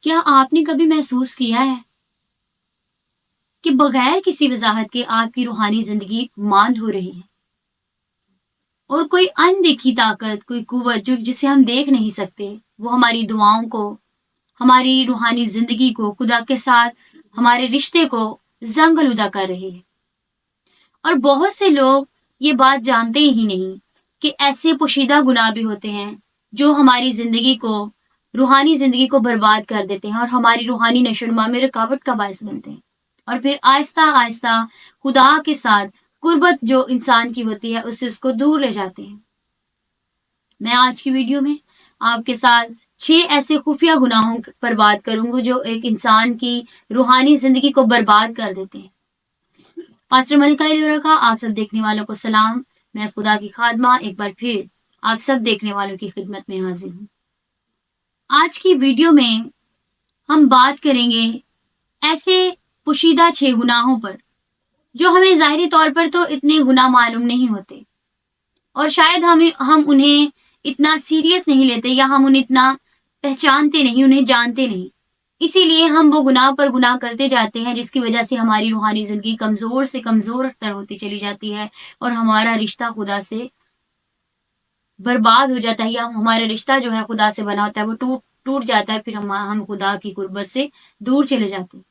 کیا آپ نے کبھی محسوس کیا ہے کہ بغیر کسی وضاحت کے آپ کی روحانی زندگی ماند ہو رہی ہے اور کوئی اندیکھی طاقت، کوئی قوت جسے ہم دیکھ نہیں سکتے، وہ ہماری دعاؤں کو، ہماری روحانی زندگی کو، خدا کے ساتھ ہمارے رشتے کو زنگ آلودہ کر رہی ہے؟ اور بہت سے لوگ یہ بات جانتے ہی نہیں کہ ایسے پوشیدہ گناہ بھی ہوتے ہیں جو ہماری زندگی کو، روحانی زندگی کو برباد کر دیتے ہیں اور ہماری روحانی نشوونما میں رکاوٹ کا باعث بنتے ہیں، اور پھر آہستہ آہستہ خدا کے ساتھ قربت جو انسان کی ہوتی ہے اس کو دور لے جاتے ہیں۔ میں آج کی ویڈیو میں آپ کے ساتھ 6 ایسے خفیہ گناہوں پر بات کروں گی جو ایک انسان کی روحانی زندگی کو برباد کر دیتے ہیں۔ پاسٹر ملکہ ایلورا کا آپ سب دیکھنے والوں کو سلام۔ میں خدا کی خادمہ ایک بار پھر آپ سب دیکھنے والوں کی خدمت میں حاضر ہوں۔ آج کی ویڈیو میں ہم بات کریں گے ایسے پوشیدہ 6 گناہوں پر جو ہمیں ظاہری طور پر تو اتنے گناہ معلوم نہیں ہوتے، اور شاید ہم انہیں اتنا سیریس نہیں لیتے، یا ہم انہیں اتنا پہچانتے نہیں، انہیں جانتے نہیں، اسی لیے ہم وہ گناہ پر گناہ کرتے جاتے ہیں، جس کی وجہ سے ہماری روحانی زندگی کمزور سے کمزور تر ہوتی چلی جاتی ہے اور ہمارا رشتہ خدا سے برباد ہو جاتا ہے، یا ہمارا رشتہ جو ہے خدا سے بنا ہوتا ہے وہ ٹوٹ جاتا ہے، پھر ہم خدا کی قربت سے دور چلے جاتے ہیں۔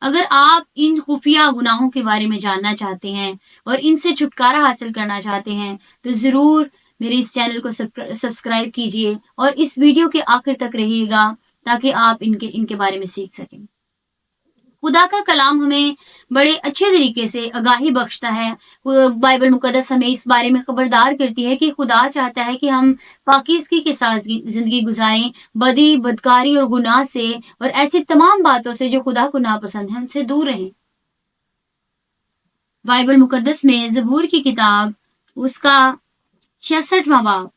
اگر آپ ان خفیہ گناہوں کے بارے میں جاننا چاہتے ہیں اور ان سے چھٹکارا حاصل کرنا چاہتے ہیں تو ضرور میرے اس چینل کو سبسکرائب کیجئے اور اس ویڈیو کے آخر تک رہیے گا تاکہ آپ ان کے بارے میں سیکھ سکیں۔ خدا کا کلام ہمیں بڑے اچھے طریقے سے آگاہی بخشتا ہے۔ بائبل مقدس ہمیں اس بارے میں خبردار کرتی ہے کہ خدا چاہتا ہے کہ ہم پاکیزگی کے ساتھ زندگی گزاریں، بدی، بدکاری اور گناہ سے اور ایسی تمام باتوں سے جو خدا کو ناپسند ہیں ان سے دور رہیں۔ بائبل مقدس میں زبور کی کتاب اس کا 66واں باب،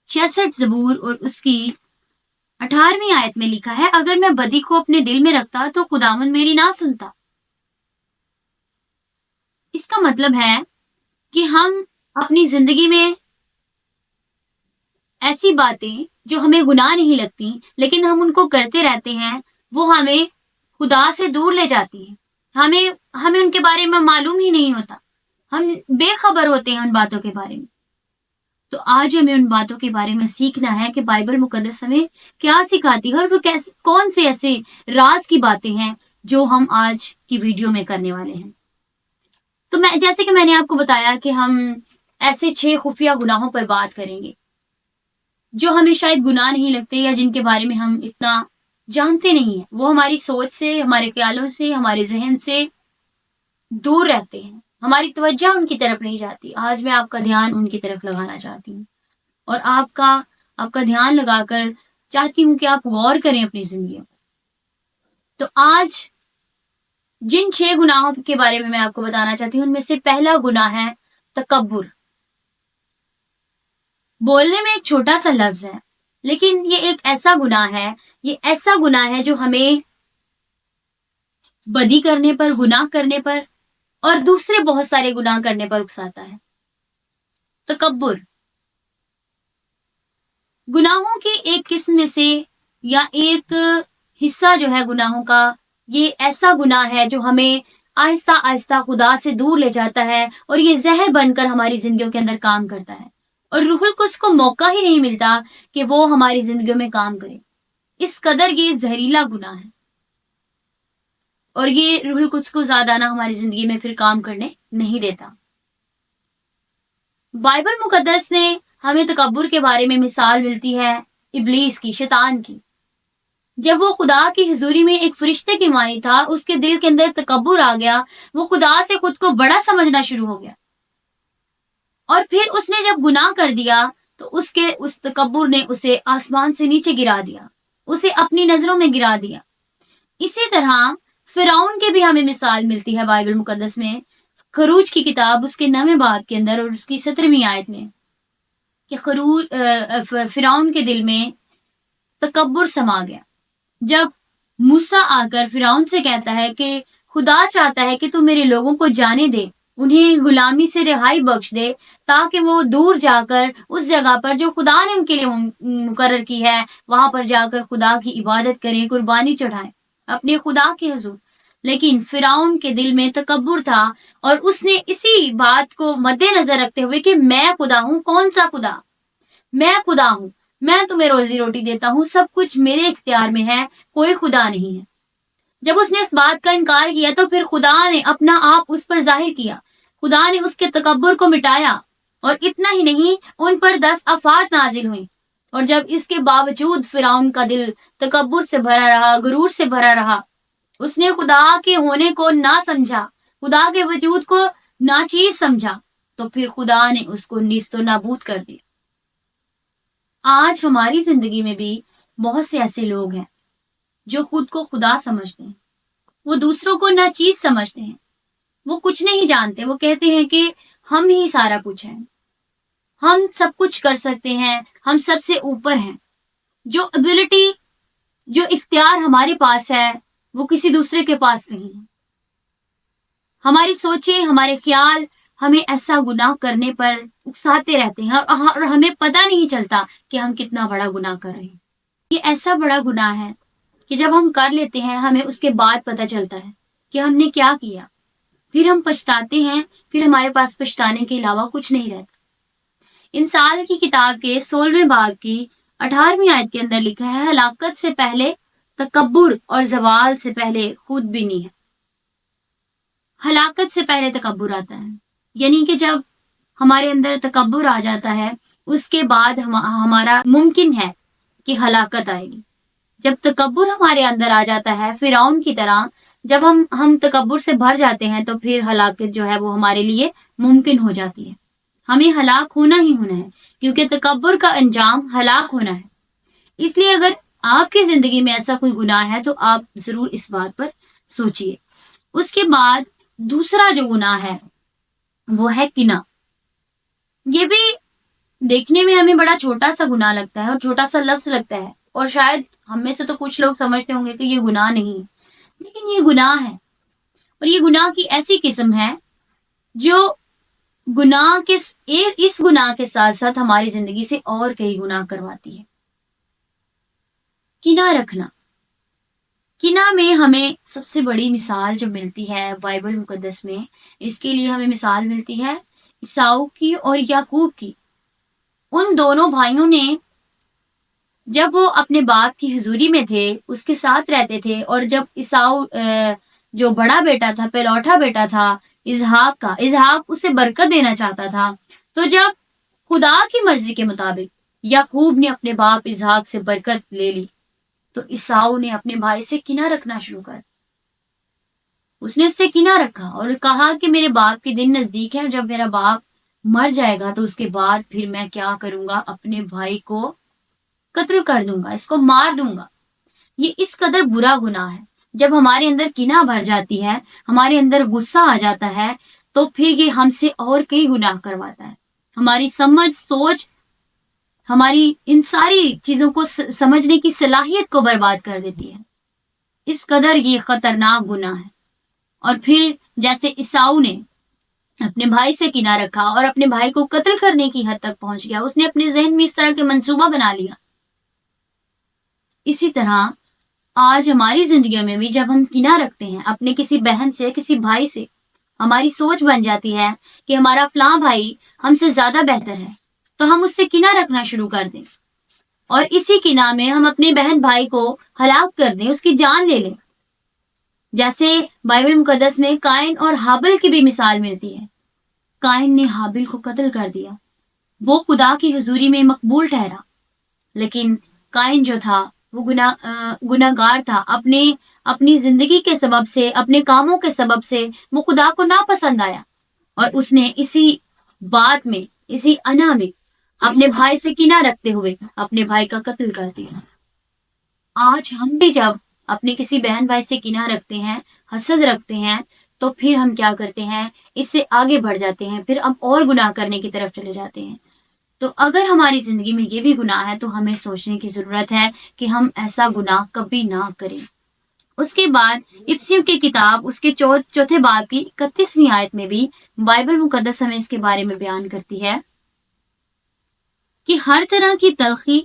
66 زبور اور اس کی 18ویں آیت میں لکھا ہے، اگر میں بدی کو اپنے دل میں رکھتا تو خداوند میری نہ سنتا۔ اس کا مطلب ہے کہ ہم اپنی زندگی میں ایسی باتیں جو ہمیں گناہ نہیں لگتی لیکن ہم ان کو کرتے رہتے ہیں، وہ ہمیں خدا سے دور لے جاتی ہیں۔ ہمیں ان کے بارے میں معلوم ہی نہیں ہوتا، ہم بے خبر ہوتے ہیں ان باتوں کے بارے میں۔ تو آج ہمیں ان باتوں کے بارے میں سیکھنا ہے کہ بائبل مقدس ہمیں کیا سکھاتی ہے اور وہ کون سے ایسے راز کی باتیں ہیں جو ہم آج کی ویڈیو میں کرنے والے ہیں۔ تو جیسے کہ میں نے آپ کو بتایا کہ ہم ایسے 6 خفیہ گناہوں پر بات کریں گے جو ہمیں شاید گناہ نہیں لگتے یا جن کے بارے میں ہم اتنا جانتے نہیں ہیں، وہ ہماری سوچ سے، ہمارے خیالوں سے، ہمارے ذہن سے دور رہتے ہیں، ہماری توجہ ان کی طرف نہیں جاتی۔ آج میں آپ کا دھیان ان کی طرف لگانا چاہتی ہوں اور آپ کا دھیان لگا کر چاہتی ہوں کہ آپ غور کریں اپنی زندگی میں۔ تو آج جن 6 گناہوں کے بارے میں آپ کو بتانا چاہتی ہوں ان میں سے پہلا گناہ ہے تکبر۔ بولنے میں ایک چھوٹا سا لفظ ہے لیکن یہ ایک ایسا گناہ ہے جو ہمیں بدی کرنے پر، گناہ کرنے پر اور دوسرے بہت سارے گناہ کرنے پر اکساتا ہے۔ تکبر گناہوں کی ایک قسم میں سے یا ایک حصہ جو ہے گناہوں کا، یہ ایسا گناہ ہے جو ہمیں آہستہ آہستہ خدا سے دور لے جاتا ہے اور یہ زہر بن کر ہماری زندگیوں کے اندر کام کرتا ہے، اور روح القدس کو موقع ہی نہیں ملتا کہ وہ ہماری زندگیوں میں کام کرے۔ اس قدر یہ زہریلا گناہ ہے اور یہ روح القدس کو زیادہ نہ ہماری زندگی میں پھر کام کرنے نہیں دیتا۔ بائبل مقدس میں ہمیں تکبر کے بارے میں مثال ملتی ہے ابلیس کی، شیطان کی۔ جب وہ خدا کی حضوری میں ایک فرشتے کی مانی تھا، اس کے دل کے اندر تکبر آ گیا، وہ خدا سے خود کو بڑا سمجھنا شروع ہو گیا، اور پھر اس نے جب گناہ کر دیا تو اس تکبر نے اسے آسمان سے نیچے گرا دیا، اسے اپنی نظروں میں گرا دیا۔ اسی طرح فرعون کی بھی ہمیں مثال ملتی ہے بائبل مقدس میں، خروج کی کتاب اس کے 9ویں باب کے اندر اور اس کی 17ویں آیت میں، کہ فرعون کے دل میں تکبر سما گیا۔ جب موسیٰ آ کر فرعون سے کہتا ہے کہ خدا چاہتا ہے کہ تو میرے لوگوں کو جانے دے، انہیں غلامی سے رہائی بخش دے تاکہ وہ دور جا کر اس جگہ پر جو خدا نے ان کے لیے مقرر کی ہے وہاں پر جا کر خدا کی عبادت کریں، قربانی چڑھائیں اپنے خدا کے حضور۔ لیکن فرعون کے دل میں تکبر تھا اور اس نے اسی بات کو مد نظر رکھتے ہوئے کہ میں خدا ہوں، کون سا خدا، میں خدا ہوں، میں تمہیں روزی روٹی دیتا ہوں، سب کچھ میرے اختیار میں ہے، کوئی خدا نہیں ہے۔ جب اس نے اس بات کا انکار کیا تو پھر خدا نے اپنا آپ اس پر ظاہر کیا، خدا نے اس کے تکبر کو مٹایا، اور اتنا ہی نہیں، ان پر 10 آفات نازل ہوئیں۔ اور جب اس کے باوجود فرعون کا دل تکبر سے بھرا رہا، غرور سے بھرا رہا، اس نے خدا کے ہونے کو نہ سمجھا، خدا کے وجود کو ناچیز سمجھا، تو پھر خدا نے اس کو نیست و نابود کر دیا۔ آج ہماری زندگی میں بھی بہت سے ایسے لوگ ہیں جو خود کو خدا سمجھتے ہیں، وہ دوسروں کو ناچیز سمجھتے ہیں، وہ کچھ نہیں جانتے، وہ کہتے ہیں کہ ہم ہی سارا کچھ ہیں، ہم سب کچھ کر سکتے ہیں، ہم سب سے اوپر ہیں۔ جو ایبلٹی، جو اختیار ہمارے پاس ہے وہ کسی دوسرے کے پاس نہیں ہے۔ ہماری سوچیں، ہمارے خیال ہمیں ایسا گناہ کرنے پر اکساتے رہتے ہیں اور ہمیں پتہ نہیں چلتا کہ ہم کتنا بڑا گناہ کر رہے ہیں۔ یہ ایسا بڑا گناہ ہے کہ جب ہم کر لیتے ہیں ہمیں اس کے بعد پتہ چلتا ہے کہ ہم نے کیا کیا، پھر ہم پچھتاتے ہیں، پھر ہمارے پاس پچھتانے کے علاوہ کچھ نہیں رہتا۔ انسان کی کتاب کے 16ویں باب کی 18ویں آیت کے اندر لکھا ہے، ہلاکت سے پہلے تکبر اور زوال سے پہلے خود بینی ہے۔ ہلاکت سے پہلے تکبر آتا ہے، یعنی کہ جب ہمارے اندر تکبر آ جاتا ہے اس کے بعد ہمارا ممکن ہے کہ ہلاکت آئے گی۔ جب تکبر ہمارے اندر آ جاتا ہے فرعون کی طرح، جب ہم تکبر سے بھر جاتے ہیں تو پھر ہلاکت جو ہے وہ ہمارے لیے ممکن ہو جاتی ہے۔ ہمیں ہلاک ہونا ہی ہونا ہے، کیونکہ تکبر کا انجام ہلاک ہونا ہے۔ اس لیے اگر آپ کی زندگی میں ایسا کوئی گناہ ہے تو آپ ضرور اس بات پر سوچئے۔ اس کے بعد دوسرا جو گناہ ہے وہ ہے کینہ۔ یہ بھی دیکھنے میں ہمیں بڑا چھوٹا سا گناہ لگتا ہے اور چھوٹا سا لفظ لگتا ہے، اور شاید ہم میں سے تو کچھ لوگ سمجھتے ہوں گے کہ یہ گناہ نہیں ہے، لیکن یہ گناہ ہے۔ اور یہ گناہ کی ایسی قسم ہے جو اس گناہ کے ساتھ ساتھ ہماری زندگی سے اور کئی گناہ کرواتی ہے۔ کینہ رکھنا۔ کینہ میں ہمیں سب سے بڑی مثال جو ملتی ہے بائبل مقدس میں، اس کے لیے ہمیں مثال ملتی ہے عیساؤ کی اور یعقوب کی۔ ان دونوں بھائیوں نے جب وہ اپنے باپ کی حضوری میں تھے، اس کے ساتھ رہتے تھے، اور جب عیساؤ جو بڑا بیٹا تھا، پہلوٹا بیٹا تھا اسحاق اسے برکت دینا چاہتا تھا، تو جب خدا کی مرضی کے مطابق یعقوب نے اپنے باپ اسحاق سے برکت لے لی تو عیساؤ نے اپنے بھائی سے کینہ رکھنا شروع کر۔ اس نے اس سے کینہ رکھا اور کہا کہ میرے باپ کے دن نزدیک ہے، جب میرا باپ مر جائے گا تو اس کے بعد پھر میں کیا کروں گا، اپنے بھائی کو قتل کر دوں گا، اس کو مار دوں گا۔ یہ اس قدر برا گناہ ہے۔ جب ہمارے اندر کینہ بھر جاتی ہے، ہمارے اندر غصہ آ جاتا ہے، تو پھر یہ ہم سے اور کئی گناہ کرواتا ہے۔ ہماری سمجھ، سوچ، ہماری ان ساری چیزوں کو سمجھنے کی صلاحیت کو برباد کر دیتی ہے۔ اس قدر یہ خطرناک گناہ ہے۔ اور پھر جیسے عیساؤ نے اپنے بھائی سے کینہ رکھا اور اپنے بھائی کو قتل کرنے کی حد تک پہنچ گیا، اس نے اپنے ذہن میں اس طرح کے منصوبہ بنا لیا۔ اسی طرح آج ہماری زندگیوں میں بھی جب ہم کینہ رکھتے ہیں اپنے کسی بہن سے، کسی بھائی سے، ہماری سوچ بن جاتی ہے کہ ہمارا فلاں بھائی ہم سے زیادہ بہتر ہے، تو ہم اس سے کینہ رکھنا شروع کر دیں، اور اسی کینہ میں ہم اپنے بہن بھائی کو ہلاک کر دیں، اس کی جان لے لیں۔ جیسے بائبل مقدس میں قائن اور حابل کی بھی مثال ملتی ہے۔ قائن نے حابل کو قتل کر دیا، وہ خدا کی حضوری میں مقبول ٹھہرا، لیکن قائن جو تھا وہ گناہگار تھا، اپنی زندگی کے سبب سے، اپنے کاموں کے سبب سے وہ خدا کو ناپسند آیا، اور اس نے اسی بات میں، اسی انا میں اپنے بھائی سے کینہ رکھتے ہوئے اپنے بھائی کا قتل کر دیا۔ آج ہم بھی جب اپنے کسی بہن بھائی سے کینہ رکھتے ہیں، حسد رکھتے ہیں، تو پھر ہم کیا کرتے ہیں، اس سے آگے بڑھ جاتے ہیں، پھر ہم اور گناہ کرنے کی طرف چلے جاتے ہیں۔ تو اگر ہماری زندگی میں یہ بھی گناہ ہے تو ہمیں سوچنے کی ضرورت ہے کہ ہم ایسا گناہ کبھی نہ کریں۔ اس کے بعد افسیوں کی کتاب اس کے چوتھے باب کی 31ویں آیت میں بھی بائبل مقدس ہمیں اس کے بارے میں بیان کرتی ہے کہ ہر طرح کی تلخی،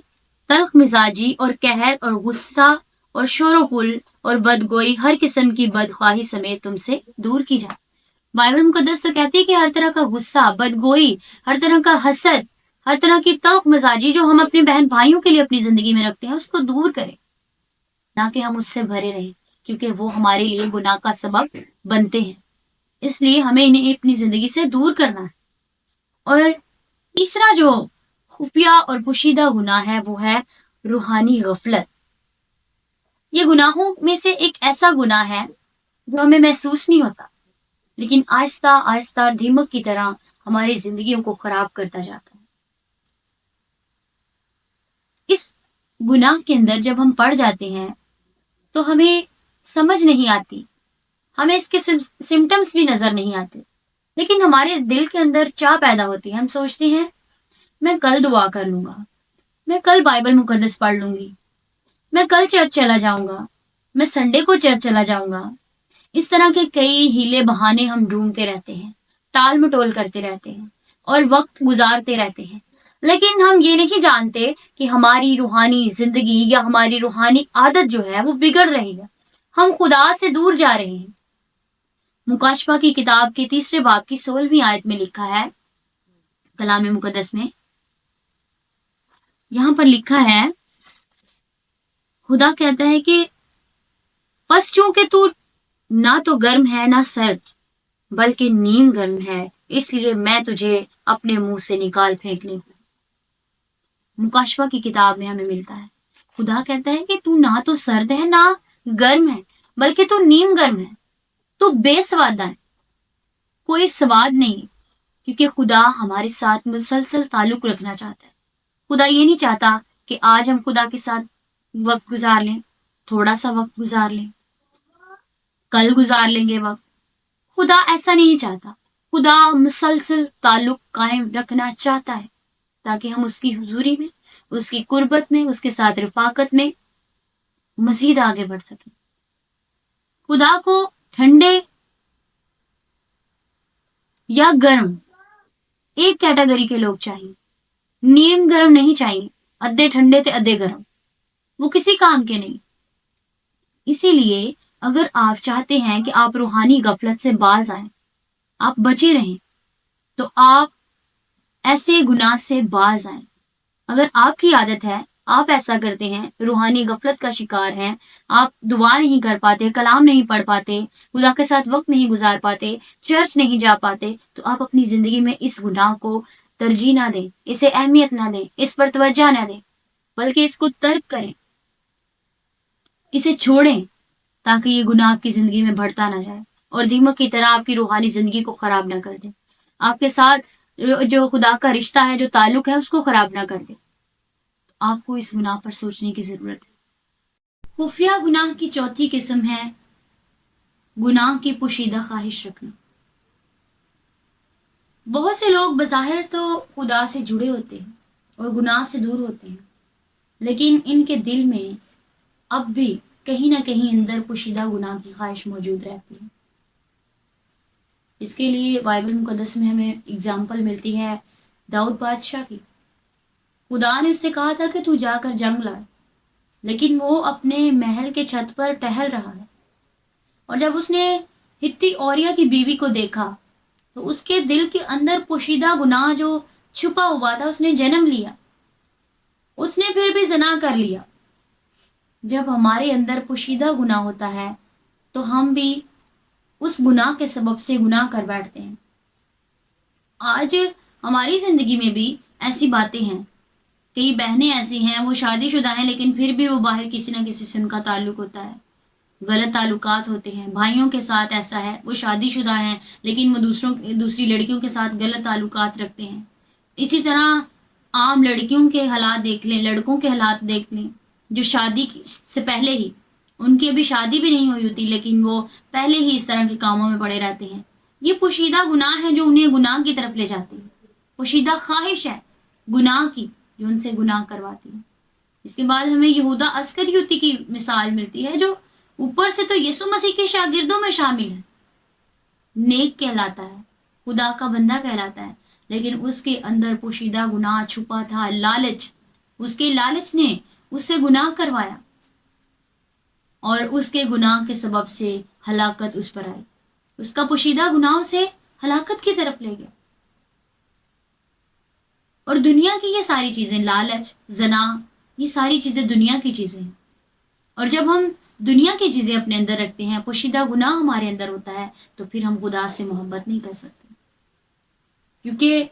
تلخ مزاجی اور قہر اور غصہ اور شور و غل اور بدگوئی، ہر قسم کی بدخواہی سمیت تم سے دور کی جائے۔ بائبل مقدس تو کہتی ہے کہ ہر طرح کا غصہ، بدگوئی، ہر طرح کا حسد، ہر طرح کی تلخ مزاجی جو ہم اپنے بہن بھائیوں کے لیے اپنی زندگی میں رکھتے ہیں اس کو دور کریں، نہ کہ ہم اس سے بھرے رہیں، کیونکہ وہ ہمارے لیے گناہ کا سبب بنتے ہیں۔ اس لیے ہمیں انہیں اپنی زندگی سے دور کرنا ہے۔ اور تیسرا جو خفیہ اور پوشیدہ گناہ ہے وہ ہے روحانی غفلت۔ یہ گناہوں میں سے ایک ایسا گناہ ہے جو ہمیں محسوس نہیں ہوتا، لیکن آہستہ آہستہ دیمک کی طرح ہماری زندگیوں کو خراب کرتا جاتا ہے۔ اس گناہ کے اندر جب ہم پڑ جاتے ہیں تو ہمیں سمجھ نہیں آتی، ہمیں اس کے سمٹمز بھی نظر نہیں آتے، لیکن ہمارے دل کے اندر چاہ پیدا ہوتی ہے۔ ہم سوچتے ہیں میں کل دعا کر لوں گا، میں کل بائبل مقدس پڑھ لوں گی، میں کل چرچ چلا جاؤں گا، میں سنڈے کو چرچ چلا جاؤں گا۔ اس طرح کے کئی ہیلے بہانے ہم ڈھونڈتے رہتے ہیں، ٹال مٹول کرتے رہتے ہیں اور وقت گزارتے رہتے ہیں، لیکن ہم یہ نہیں جانتے کہ ہماری روحانی زندگی یا ہماری روحانی عادت جو ہے وہ بگڑ رہی ہے، ہم خدا سے دور جا رہے ہیں۔ مکاشفہ کی کتاب کے 3 باب کی 16ویں آیت میں لکھا ہے، کلام مقدس میں یہاں پر لکھا ہے، خدا کہتا ہے کہ پس چونکہ تو نہ تو گرم ہے نہ سرد بلکہ نیم گرم ہے، اس لیے میں تجھے اپنے منہ سے نکال پھینکنے ہوں۔ مکاشفہ کی کتاب میں ہمیں ملتا ہے، خدا کہتا ہے کہ تو نہ تو سرد ہے نہ گرم ہے بلکہ تو نیم گرم ہے، تو بے سوادہ ہے، کوئی سواد نہیں، کیونکہ خدا ہمارے ساتھ مسلسل تعلق رکھنا چاہتا ہے۔ خدا یہ نہیں چاہتا کہ آج ہم خدا کے ساتھ وقت گزار لیں، تھوڑا سا وقت گزار لیں، کل گزار لیں گے وقت۔ خدا ایسا نہیں چاہتا، خدا مسلسل تعلق قائم رکھنا چاہتا ہے تاکہ ہم اس کی حضوری میں، اس کی قربت میں، اس کے ساتھ رفاقت میں مزید آگے بڑھ سکیں۔ خدا کو ٹھنڈے یا گرم ایک کیٹیگری کے لوگ چاہیے، نیم گرم نہیں چاہیے، ادھے ٹھنڈے تے ادھے گرم، وہ کسی کام کے نہیں۔ اسی لیے اگر آپ چاہتے ہیں کہ آپ روحانی غفلت سے باز آئیں، آپ بچے رہیں، تو آپ ایسے گناہ سے باز آئیں۔ اگر آپ کی عادت ہے، آپ ایسا کرتے ہیں، روحانی غفلت کا شکار ہیں، آپ دعا نہیں کر پاتے، کلام نہیں پڑھ پاتے، خدا کے ساتھ وقت نہیں گزار پاتے، چرچ نہیں جا پاتے، تو آپ اپنی زندگی میں اس گناہ کو ترجیح نہ دیں، اسے اہمیت نہ دیں، اس پر توجہ نہ دیں، بلکہ اس کو ترک کریں، اسے چھوڑیں، تاکہ یہ گناہ آپ کی زندگی میں بڑھتا نہ جائے اور دیمک کی طرح آپ کی روحانی زندگی کو خراب نہ کر دے، آپ کے ساتھ جو خدا کا رشتہ ہے، جو تعلق ہے، اس کو خراب نہ کر دے۔ آپ کو اس گناہ پر سوچنے کی ضرورت ہے۔ خفیہ گناہ کی چوتھی قسم ہے گناہ کی پوشیدہ خواہش رکھنا۔ بہت سے لوگ بظاہر تو خدا سے جڑے ہوتے ہیں اور گناہ سے دور ہوتے ہیں، لیکن ان کے دل میں اب بھی کہیں نہ کہیں اندر پوشیدہ گناہ کی خواہش موجود رہتی ہے۔ اس کے لیے بائبل مقدس میں ہمیں اگزامپل ملتی ہے داؤد بادشاہ کی۔ خدا نے اس سے کہا تھا کہ تو جا کر جنگ لڑ، لیکن وہ اپنے محل کے چھت پر ٹہل رہا ہے، اور جب اس نے ہتی اوریا کی بیوی کو دیکھا تو اس کے دل کے اندر پوشیدہ گناہ جو چھپا ہوا تھا اس نے جنم لیا، اس نے پھر بھی زنا کر لیا۔ جب ہمارے اندر پوشیدہ گناہ ہوتا ہے تو ہم بھی اس گناہ کے سبب سے گناہ کر بیٹھتے ہیں۔ آج ہماری زندگی میں بھی ایسی باتیں ہیں، کئی بہنیں ایسی ہیں، وہ شادی شدہ ہیں لیکن پھر بھی وہ باہر کسی نہ کسی سے ان کا تعلق ہوتا ہے، غلط تعلقات ہوتے ہیں۔ بھائیوں کے ساتھ ایسا ہے، وہ شادی شدہ ہیں لیکن وہ دوسری لڑکیوں کے ساتھ غلط تعلقات رکھتے ہیں۔ اسی طرح عام لڑکیوں کے حالات دیکھ لیں، لڑکوں کے حالات دیکھ لیں، جو شادی سے پہلے ہی، ان کی ابھی شادی بھی نہیں ہوئی ہوتی لیکن وہ پہلے ہی اس طرح کے کاموں میں پڑے رہتے ہیں۔ یہ پوشیدہ گناہ ہے جو انہیں گناہ کی طرف لے جاتی ہے، پوشیدہ خواہش ہے گناہ کی جو ان سے گناہ کرواتی ہے۔ اس کے بعد ہمیں یہودا اسکریوتی کی مثال ملتی ہے جو اوپر سے تو یسوع مسیح کے شاگردوں میں شامل ہے، نیک کہلاتا ہے، خدا کا بندہ کہلاتا ہے، لیکن اس کے اندر پوشیدہ گناہ چھپا تھا، لالچ، اس کے لالچ نے اس سے گناہ کروایا اور اس کے گناہ کے سبب سے ہلاکت اس پر آئی، اس کا پوشیدہ گناہ اسے ہلاکت کی طرف لے گیا۔ اور دنیا کی یہ ساری چیزیں، لالچ، زنا، یہ ساری چیزیں دنیا کی چیزیں ہیں، اور جب ہم دنیا کی چیزیں اپنے اندر رکھتے ہیں، پوشیدہ گناہ ہمارے اندر ہوتا ہے، تو پھر ہم خدا سے محبت نہیں کر سکتے، کیونکہ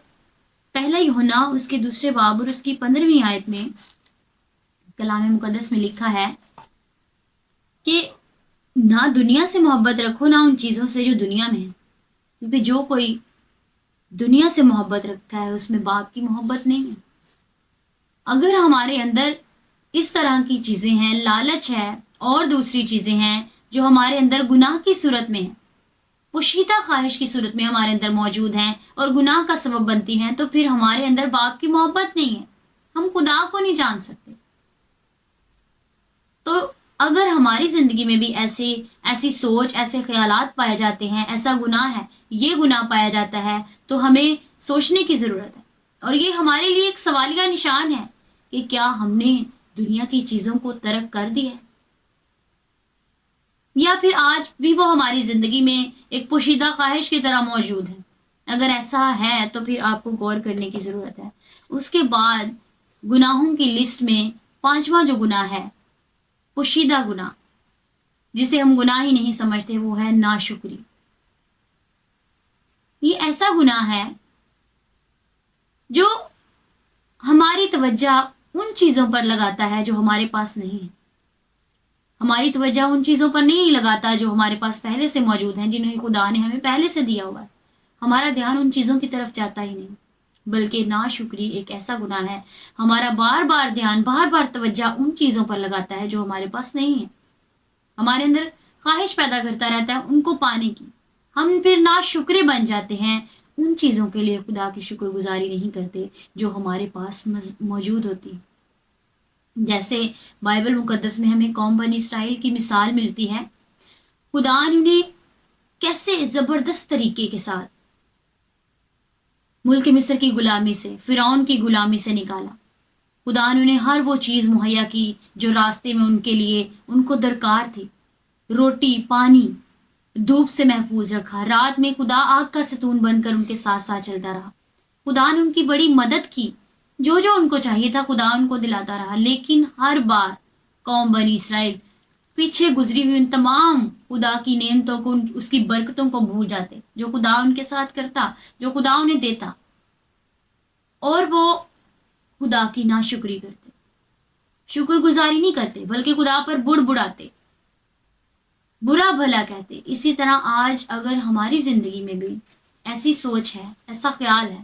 پہلا یوحنا اس کے 2 باب اور اس کی 15ویں آیت میں کلام مقدس میں لکھا ہے کہ نہ دنیا سے محبت رکھو، نہ ان چیزوں سے جو دنیا میں ہے، کیونکہ جو کوئی دنیا سے محبت رکھتا ہے اس میں باپ کی محبت نہیں ہے۔ اگر ہمارے اندر اس طرح کی چیزیں ہیں، لالچ ہے اور دوسری چیزیں ہیں جو ہمارے اندر گناہ کی صورت میں ہیں، پوشیدہ خواہش کی صورت میں ہمارے اندر موجود ہیں اور گناہ کا سبب بنتی ہیں، تو پھر ہمارے اندر باپ کی محبت نہیں ہے، ہم خدا کو نہیں جان سکتے۔ تو اگر ہماری زندگی میں بھی ایسی سوچ، ایسے خیالات پائے جاتے ہیں، ایسا گناہ ہے، یہ گناہ پایا جاتا ہے، تو ہمیں سوچنے کی ضرورت ہے، اور یہ ہمارے لیے ایک سوالیہ نشان ہے کہ کیا ہم نے دنیا کی چیزوں کو ترک کر دیا ہے، یا پھر آج بھی وہ ہماری زندگی میں ایک پوشیدہ خواہش کی طرح موجود ہے۔ اگر ایسا ہے تو پھر آپ کو غور کرنے کی ضرورت ہے۔ اس کے بعد گناہوں کی لسٹ میں 5واں جو گناہ ہے، پوشیدہ گناہ، جسے ہم گناہ ہی نہیں سمجھتے، وہ ہے ناشکری۔ یہ ایسا گناہ ہے جو ہماری توجہ ان چیزوں پر لگاتا ہے جو ہمارے پاس نہیں ہے، ہماری توجہ ان چیزوں پر نہیں لگاتا جو ہمارے پاس پہلے سے موجود ہیں، جنہیں خدا نے ہمیں پہلے سے دیا ہوا ہے، ہمارا دھیان ان چیزوں کی طرف جاتا ہی نہیں، بلکہ ناشکری ایک ایسا گناہ ہے، ہمارا بار بار دھیان، بار بار توجہ ان چیزوں پر لگاتا ہے جو ہمارے پاس نہیں ہے، ہمارے اندر خواہش پیدا کرتا رہتا ہے ان کو پانے کی، ہم پھر ناشکرے بن جاتے ہیں، ان چیزوں کے لیے خدا کی شکر گزاری نہیں کرتے جو ہمارے پاس موجود ہوتی۔ جیسے بائبل مقدس میں ہمیں قوم بنی اسرائیل کی مثال ملتی ہے، خدا نے انہیں کیسے زبردست طریقے کے ساتھ ملک مصر کی غلامی سے، فرعون کی غلامی سے نکالا، خدا نے انہیں ہر وہ چیز مہیا کی جو راستے میں ان کے لیے ان کو درکار تھی، روٹی، پانی، دھوپ سے محفوظ رکھا، رات میں خدا آگ کا ستون بن کر ان کے ساتھ ساتھ چلتا رہا، خدا نے ان کی بڑی مدد کی، جو ان کو چاہیے تھا خدا ان کو دلاتا رہا، لیکن ہر بار قوم بنی اسرائیل پیچھے گزری ہوئی ان تمام خدا کی نعمتوں کو، اس کی برکتوں کو بھول جاتے، جو خدا ان کے ساتھ کرتا، جو خدا انہیں دیتا، اور وہ خدا کی ناشکری کرتے، شکر گزاری نہیں کرتے، بلکہ خدا پر بڑبڑاتے، برا بھلا کہتے۔ اسی طرح آج اگر ہماری زندگی میں بھی ایسی سوچ ہے، ایسا خیال ہے،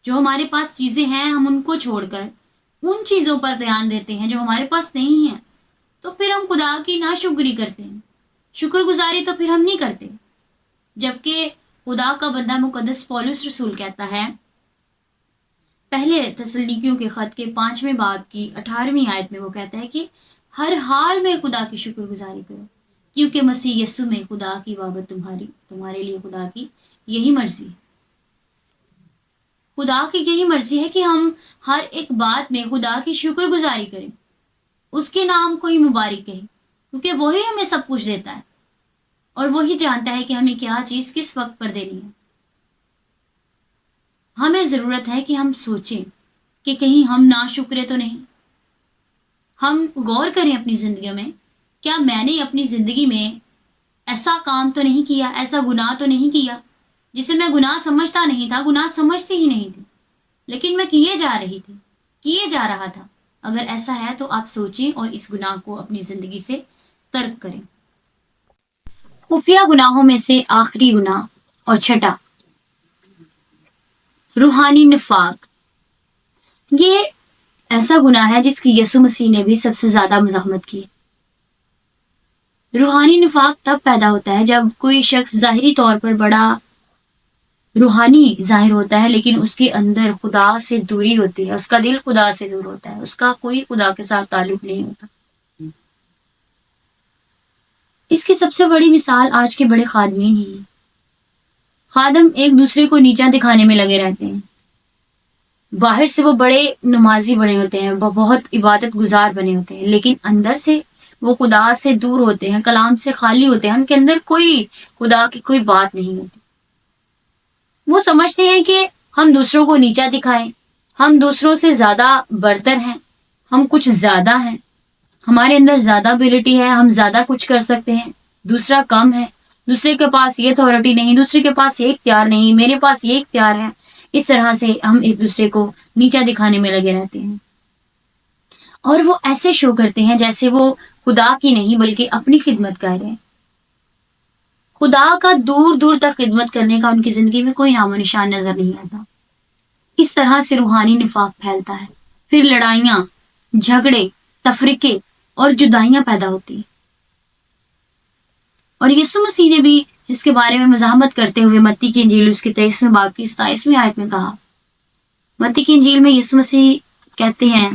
جو ہمارے پاس چیزیں ہیں ہم ان کو چھوڑ کر ان چیزوں پر دھیان دیتے ہیں جو ہمارے پاس نہیں ہیں، تو پھر ہم خدا کی ناشکری کرتے ہیں، شکر گزاری تو پھر ہم نہیں کرتے۔ جبکہ خدا کا بندہ مقدس پولس رسول کہتا ہے پہلے تسلنیکیوں کے خط کے 5ویں باب کی 18ویں آیت میں، وہ کہتا ہے کہ ہر حال میں خدا کی شکر گزاری کرو، کیونکہ مسیح یسوع میں خدا کی بابت تمہارے لیے خدا کی یہی مرضی ہے۔ خدا کی یہی مرضی ہے کہ ہم ہر ایک بات میں خدا کی شکر گزاری کریں، اس کے نام کو ہی مبارک کہیں، کیونکہ وہی ہمیں سب کچھ دیتا ہے اور وہی جانتا ہے کہ ہمیں کیا چیز کس وقت پر دینی ہے۔ ہمیں ضرورت ہے کہ ہم سوچیں کہ کہیں ہم ناشکرے تو نہیں۔ ہم غور کریں اپنی زندگیوں میں، کیا میں نے اپنی زندگی میں ایسا کام تو نہیں کیا، ایسا گناہ تو نہیں کیا جسے میں گناہ سمجھتا نہیں تھا، گناہ سمجھتی ہی نہیں تھی، لیکن میں کیے جا رہا تھا۔ اگر ایسا ہے تو آپ سوچیں اور اس گناہ کو اپنی زندگی سے ترک کریں۔ خفیہ گناہوں میں سے آخری گناہ اور چھٹا، روحانی نفاق۔ یہ ایسا گناہ ہے جس کی یسوع مسیح نے بھی سب سے زیادہ مزاحمت کی۔ روحانی نفاق تب پیدا ہوتا ہے جب کوئی شخص ظاہری طور پر بڑا روحانی ظاہر ہوتا ہے، لیکن اس کے اندر خدا سے دوری ہوتی ہے، اس کا دل خدا سے دور ہوتا ہے، اس کا کوئی خدا کے ساتھ تعلق نہیں ہوتا۔ اس کی سب سے بڑی مثال آج کے بڑے خادمین ہی ہیں۔ خادم ایک دوسرے کو نیچا دکھانے میں لگے رہتے ہیں۔ باہر سے وہ بڑے نمازی بنے ہوتے ہیں، وہ بہت عبادت گزار بنے ہوتے ہیں، لیکن اندر سے وہ خدا سے دور ہوتے ہیں، کلام سے خالی ہوتے ہیں، ان کے اندر کوئی خدا کی کوئی بات نہیں ہوتی۔ وہ سمجھتے ہیں کہ ہم دوسروں کو نیچا دکھائیں، ہم دوسروں سے زیادہ برتر ہیں، ہم کچھ زیادہ ہیں، ہمارے اندر زیادہ ابیلٹی ہے، ہم زیادہ کچھ کر سکتے ہیں، دوسرا کم ہے، دوسرے کے پاس یہ اتھارٹی نہیں، دوسرے کے پاس یہ اختیار نہیں، میرے پاس یہ اختیار ہے۔ اس طرح سے ہم ایک دوسرے کو نیچا دکھانے میں لگے رہتے ہیں، اور وہ ایسے شو کرتے ہیں جیسے وہ خدا کی نہیں بلکہ اپنی خدمت کر رہے ہیں۔ خدا کا دور دور تک خدمت کرنے کا ان کی زندگی میں کوئی نام و نشان نظر نہیں آتا۔ اس طرح سے روحانی نفاق پھیلتا ہے، پھر لڑائیاں، جھگڑے، تفرقے اور جدائیاں پیدا ہوتی ہیں۔ اور یسوع مسیح نے بھی اس کے بارے میں مزاحمت کرتے ہوئے متی کی انجیل اس کے 23ویں باب کی 27ویں آیت میں کہا۔ متی کی انجیل میں یسوع مسیح کہتے ہیں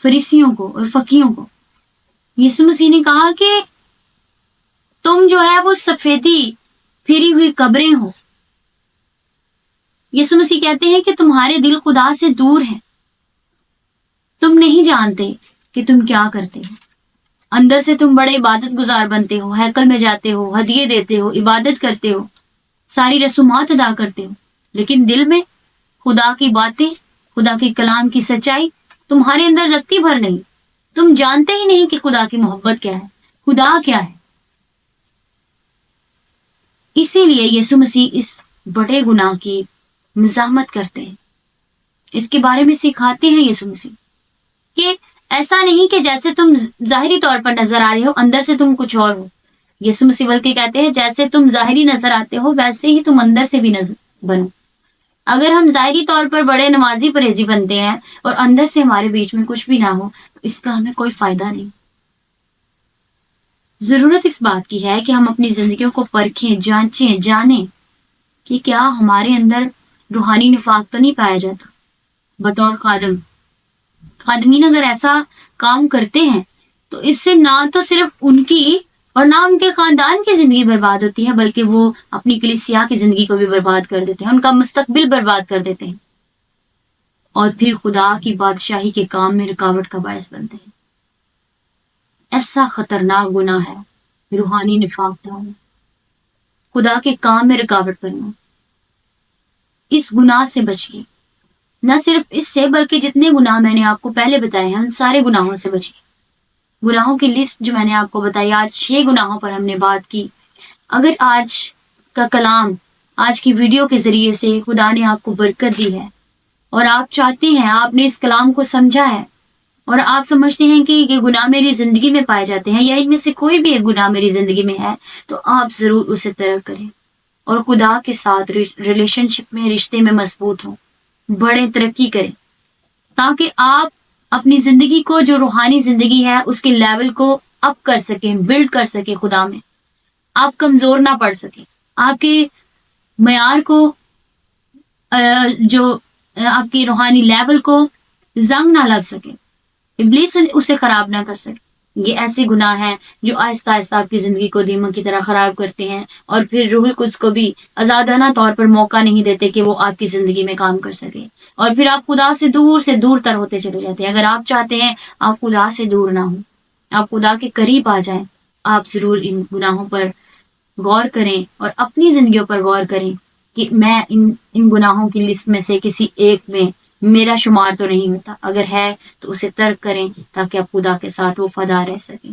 فریسیوں کو اور فقیوں کو، یسوع مسیح نے کہا کہ تم جو ہے وہ سفیدی پھری ہوئی قبریں ہو۔ یسوع مسیح کہتے ہیں کہ تمہارے دل خدا سے دور ہیں، تم نہیں جانتے کہ تم کیا کرتے ہو۔ اندر سے تم بڑے عبادت گزار بنتے ہو، ہیکل میں جاتے ہو، ہدیے دیتے ہو، عبادت کرتے ہو، ساری رسومات ادا کرتے ہو، لیکن دل میں خدا کی باتیں، خدا کے کلام کی سچائی تمہارے اندر رتی بھر نہیں۔ تم جانتے ہی نہیں کہ خدا کی محبت کیا ہے، خدا کیا ہے۔ اسی لیے یسوع مسیح اس بڑے گناہ کی مزاحمت کرتے ہیں، اس کے بارے میں سکھاتے ہیں یسوع مسیح کہ ایسا نہیں کہ جیسے تم ظاہری طور پر نظر آ رہے ہو اندر سے تم کچھ اور ہو۔ یسوع مسیح بلکہ کہتے ہیں جیسے تم ظاہری نظر آتے ہو ویسے ہی تم اندر سے بھی بنو۔ اگر ہم ظاہری طور پر بڑے نمازی پرہیزی بنتے ہیں اور اندر سے ہمارے بیچ میں کچھ بھی نہ ہو تو اس کا ہمیں کوئی فائدہ نہیں۔ ضرورت اس بات کی ہے کہ ہم اپنی زندگیوں کو پرکھیں، جانچیں، جانیں کہ کیا ہمارے اندر روحانی نفاق تو نہیں پایا جاتا۔ بطور خادمین اگر ایسا کام کرتے ہیں تو اس سے نہ تو صرف ان کی اور نہ ان کے خاندان کی زندگی برباد ہوتی ہے، بلکہ وہ اپنی کلیسیا کی زندگی کو بھی برباد کر دیتے ہیں، ان کا مستقبل برباد کر دیتے ہیں، اور پھر خدا کی بادشاہی کے کام میں رکاوٹ کا باعث بنتے ہیں۔ ایسا خطرناک گناہ ہے روحانی نفاق ڈالنا، خدا کے کام میں رکاوٹ بننا۔ اس گناہ سے بچیے، نہ صرف اس سے بلکہ جتنے گناہ میں نے آپ کو پہلے بتائے ہیں ان سارے گناہوں سے بچیے۔ گناہوں کی لسٹ جو میں نے آپ کو بتائی، آج 6 گناہوں پر ہم نے بات کی۔ اگر آج کا کلام، آج کی ویڈیو کے ذریعے سے خدا نے آپ کو برکت دی ہے اور آپ چاہتے ہیں، آپ نے اس کلام کو سمجھا ہے اور آپ سمجھتے ہیں کہ یہ گناہ میری زندگی میں پائے جاتے ہیں یا ان میں سے کوئی بھی ایک گناہ میری زندگی میں ہے، تو آپ ضرور اسے ترک کریں اور خدا کے ساتھ ریلیشن شپ میں، رشتے میں مضبوط ہوں، بڑے، ترقی کریں، تاکہ آپ اپنی زندگی کو، جو روحانی زندگی ہے، اس کے لیول کو اپ کر سکیں، بلڈ کر سکیں خدا میں۔ آپ کمزور نہ پڑ سکیں، آپ کے معیار کو، جو آپ کی روحانی لیول کو زنگ نہ لگ سکے، ابلیس اسے خراب نہ کر سکے۔ یہ ایسے گناہ ہیں جو آہستہ آہستہ آپ کی زندگی کو دیمک کی طرح خراب کرتے ہیں، اور پھر روح القدس کو بھی آزادانہ طور پر موقع نہیں دیتے کہ وہ آپ کی زندگی میں کام کر سکے، اور پھر آپ خدا سے دور تر ہوتے چلے جاتے ہیں۔ اگر آپ چاہتے ہیں آپ خدا سے دور نہ ہوں، آپ خدا کے قریب آ جائیں، آپ ضرور ان گناہوں پر غور کریں اور اپنی زندگیوں پر غور کریں کہ میں ان گناہوں کی لسٹ میں سے کسی ایک میں میرا شمار تو نہیں ہوتا، اگر ہے تو اسے ترک کریں تاکہ آپ خدا کے ساتھ وفادار رہ سکیں۔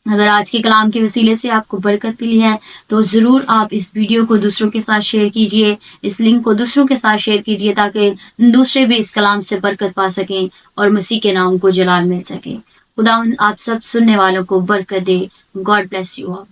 اگر آج کے کلام کے وسیلے سے آپ کو برکت ملی ہے تو ضرور آپ اس ویڈیو کو دوسروں کے ساتھ شیئر کیجئے، اس لنک کو دوسروں کے ساتھ شیئر کیجئے تاکہ دوسرے بھی اس کلام سے برکت پا سکیں اور مسیح کے نام کو جلال مل سکے۔ خدا آپ سب سننے والوں کو برکت دے۔ God bless you all.